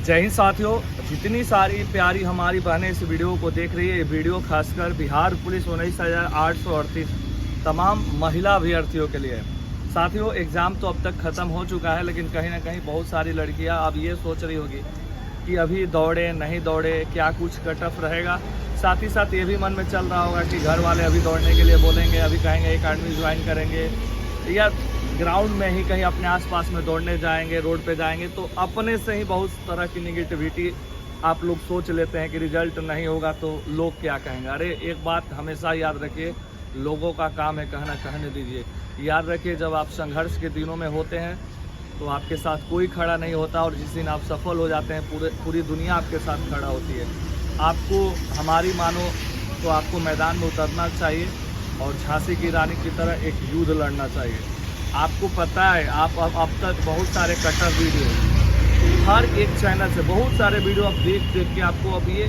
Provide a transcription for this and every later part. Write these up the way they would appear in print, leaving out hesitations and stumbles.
जय हिंद साथियों, जितनी सारी प्यारी हमारी बहनें इस वीडियो को देख रही है, ये वीडियो खासकर बिहार पुलिस 19,838 तमाम महिला अभ्यर्थियों के लिए है। साथियों, एग्ज़ाम तो अब तक ख़त्म हो चुका है, लेकिन कहीं ना कहीं बहुत सारी लड़कियां अब ये सोच रही होगी कि अभी दौड़े नहीं दौड़े, क्या कुछ कट ऑफ रहेगा। साथ ही साथ ये भी मन में चल रहा होगा कि घर वाले अभी दौड़ने के लिए बोलेंगे, अभी कहेंगे अकेडमी ज्वाइन करेंगे या ग्राउंड में ही कहीं अपने आसपास में दौड़ने जाएंगे, रोड पे जाएंगे, तो अपने से ही बहुत तरह की निगेटिविटी आप लोग सोच लेते हैं कि रिजल्ट नहीं होगा तो लोग क्या कहेंगे। अरे एक बात हमेशा याद रखिए, लोगों का काम है कहना, कहने दीजिए। याद रखिए, जब आप संघर्ष के दिनों में होते हैं तो आपके साथ कोई खड़ा नहीं होता, और जिस दिन आप सफल हो जाते हैं पूरी दुनिया आपके साथ खड़ा होती है। आपको हमारी मानो तो आपको मैदान में उतरना चाहिए और झांसी की रानी की तरह एक युद्ध लड़ना चाहिए। आपको पता है, आप अब तक बहुत सारे कटर वीडियो हर एक चैनल से बहुत सारे वीडियो आप देख के आपको अब ये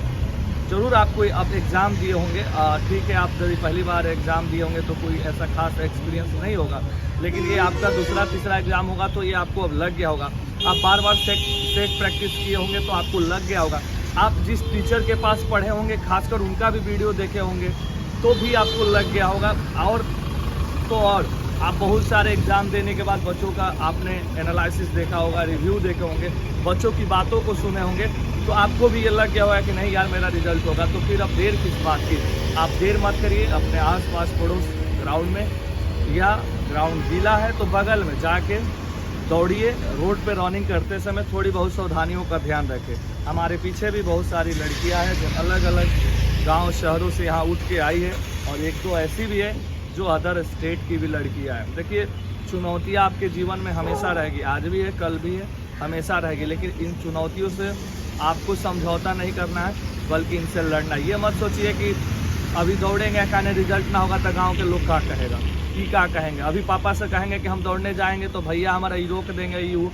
ज़रूर आपको अब एग्ज़ाम दिए होंगे। ठीक है, आप जब पहली बार एग्ज़ाम दिए होंगे तो कोई ऐसा खास एक्सपीरियंस नहीं होगा, लेकिन ये आपका दूसरा तीसरा एग्ज़ाम होगा तो ये आपको अब लग गया होगा। आप बार बार सेट प्रैक्टिस किए होंगे तो आपको लग गया होगा। आप जिस टीचर के पास पढ़े होंगे, खासकर उनका भी वीडियो देखे होंगे तो भी आपको लग गया होगा। और आप बहुत सारे एग्ज़ाम देने के बाद बच्चों का आपने एनालिसिस देखा होगा, रिव्यू देखे होंगे, बच्चों की बातों को सुने होंगे, तो आपको भी ये लग गया होगा कि नहीं यार मेरा रिजल्ट होगा। तो फिर अब देर किस बात की, आप देर मत करिए। अपने आसपास पड़ोस ग्राउंड में या ग्राउंड गीला है तो बगल में जाके दौड़िए। रोड पे रनिंग करते समय थोड़ी बहुत सावधानियों का ध्यान रखें। हमारे पीछे भी बहुत सारी लड़कियां हैं जो अलग अलग गांव शहरों से यहाँ उठ के आई है, और एक तो ऐसी भी है जो अदर स्टेट की भी लड़कियां हैं। देखिए, चुनौतियां आपके जीवन में हमेशा रहेगी, आज भी है, कल भी है, हमेशा रहेगी, लेकिन इन चुनौतियों से आपको समझौता नहीं करना है, बल्कि इनसे लड़ना। ये मत सोचिए कि अभी दौड़ेंगे कहने रिजल्ट ना होगा तो गाँव के लोग क्या कहेगा, कि क्या कहेंगे। अभी पापा से कहेंगे कि हम दौड़ने जाएंगे तो भैया हमारा ये रोक देंगे, यूँ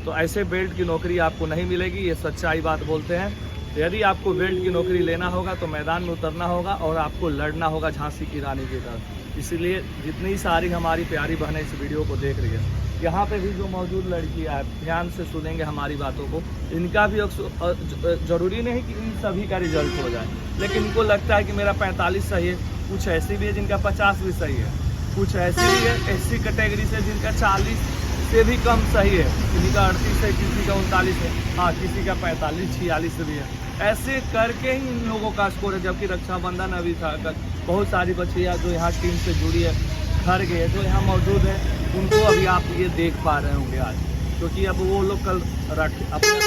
तो ऐसे बेल्ट की नौकरी आपको नहीं मिलेगी। ये सच्चाई बात बोलते हैं। यदि आपको बेल्ट की नौकरी लेना होगा तो मैदान में उतरना होगा और आपको लड़ना होगा झांसी की रानी की तरह। इसलिए जितनी सारी हमारी प्यारी बहनें इस वीडियो को देख रही है, यहाँ पे भी जो मौजूद लड़कियाँ हैं, ध्यान से सुनेंगे हमारी बातों को। इनका भी ज़रूरी नहीं कि इन सभी का रिजल्ट हो जाए, लेकिन इनको लगता है कि मेरा 45 सही है। कुछ ऐसी भी है जिनका 50 भी सही है, कुछ ऐसी भी है एससी कैटेगरी से जिनका 40 से भी कम सही है, किसी का 38 है, किसी का 39 है, हाँ किसी का 45-46 भी है। ऐसे करके ही इन लोगों का स्कोर है। जबकि रक्षाबंधन अभी था, बहुत सारी बच्चियाँ जो यहाँ टीम से जुड़ी है, घर गए, जो यहाँ मौजूद है, उनको अभी आप ये देख पा रहे होंगे आज, क्योंकि अब वो लोग कल अपने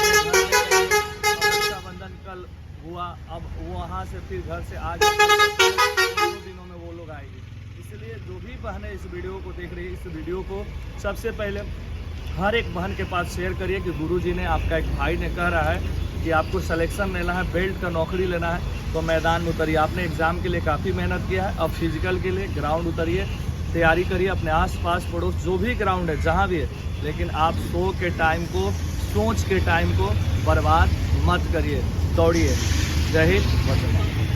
रक्षाबंधन कल हुआ, अब वो वहाँ से फिर घर से आज 2 दिनों में वो लोग आएंगे। इसलिए जो भी बहनें इस वीडियो को देख रही है, इस वीडियो को सबसे पहले हर एक बहन के पास शेयर करिए कि गुरुजी ने, आपका एक भाई ने कह रहा है कि आपको सिलेक्शन लेना है, बेल्ट का नौकरी लेना है तो मैदान में उतरिए। आपने एग्ज़ाम के लिए काफ़ी मेहनत किया है, अब फिजिकल के लिए ग्राउंड उतरिए, तैयारी करिए। अपने आस-पास पड़ोस जो भी ग्राउंड है, जहाँ भी है, लेकिन आप सोच के टाइम को बर्बाद मत करिए, दौड़िए। जय हिंद, वंदे मातरम।